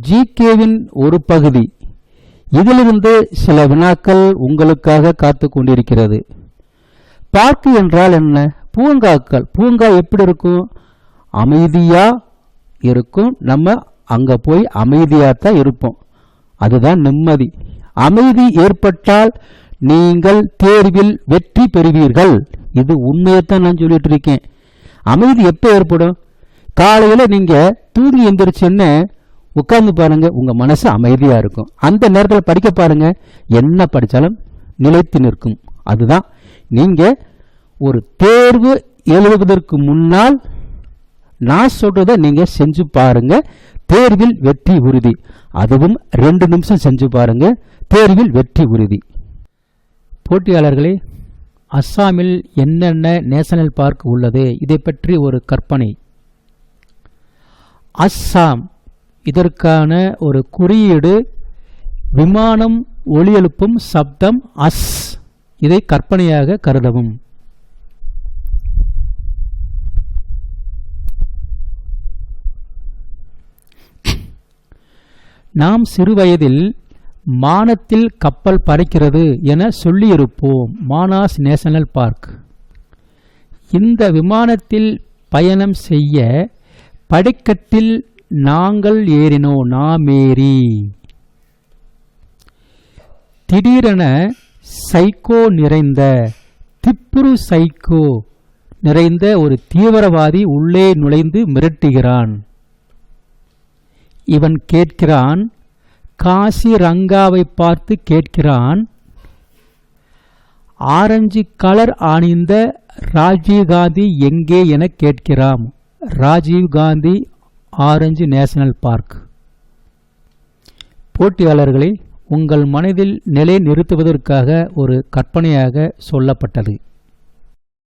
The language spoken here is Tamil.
ஜிகேவின் ஒரு பகுதி. இதிலிருந்து சில வினாக்கள் உங்களுக்காக காத்து கொண்டிருக்கிறது. பார்க் என்றால் என்ன? பூங்காக்கள். பூங்கா எப்படி இருக்கும்? அமைதியா இருக்கும். நம்ம அங்க போய் அமைதியாத்தான் இருப்போம். அதுதான் நிம்மதி. அமைதி ஏற்பட்டால் நீங்கள் தேர்வில் வெற்றி பெறுவீர்கள். இது உண்மையைத்தான் நான் சொல்லிட்டு இருக்கேன். அமைதி எப்போ ஏற்படும்? காலையில் நீங்க தூங்கி எந்திரிச்சுன்னு உட்கார்ந்து பாருங்க, உங்க மனசு அமைதியா இருக்கும். அந்த நேரத்தில் படிக்க பாருங்க, என்ன படித்தாலும் நிலைத்து நிற்கும். அதுதான் நீங்க ஒரு தேர்வு எழுதுவதற்கு முன்னால் நான் சொல்றதை நீங்க செஞ்சு பாருங்க, தேர்வில் வெற்றி உறுதி. அதுவும் 2 நிமிஷம் செஞ்சு பாருங்க, தேர்வில் வெற்றி உறுதி. போட்டியாளர்களே, அஸ்ஸாமில் என்னென்ன நேஷனல் பார்க் உள்ளது? இதை பற்றி ஒரு கற்பனை. அஸ்ஸாம், இதற்கான ஒரு குறியீடு விமானம் ஒலி எழுப்பும் சப்தம் அஸ். இதை கற்பனையாக கருதவும். நாம் சிறுவயதில் மானத்தில் கப்பல் பறக்கிறது என சொல்லியிருப்போம். Manas national park. இந்த விமானத்தில் பயணம் செய்ய படிக்கட்டில் நாங்கள் ஏறினோம். நாமேரி. திடீரென சைக்கோ நிறைந்த திப்புரு சைக்கோ நிறைந்த ஒரு தீவிரவாதி உள்ளே நுழைந்து மிரட்டுகிறான். இவன் கேட்கிறான், காசி ரங்காவை பார்த்து கேட்கிறான், ஆரஞ்சு கலர் அணிந்த ராஜீவ்காந்தி எங்கே என கேட்கிறான். Rajiv Gandhi orange national park. போட்டியாளர்களை உங்கள் மனதில் நிலை நிறுத்துவதற்காக ஒரு கற்பனையாக சொல்லப்பட்டது.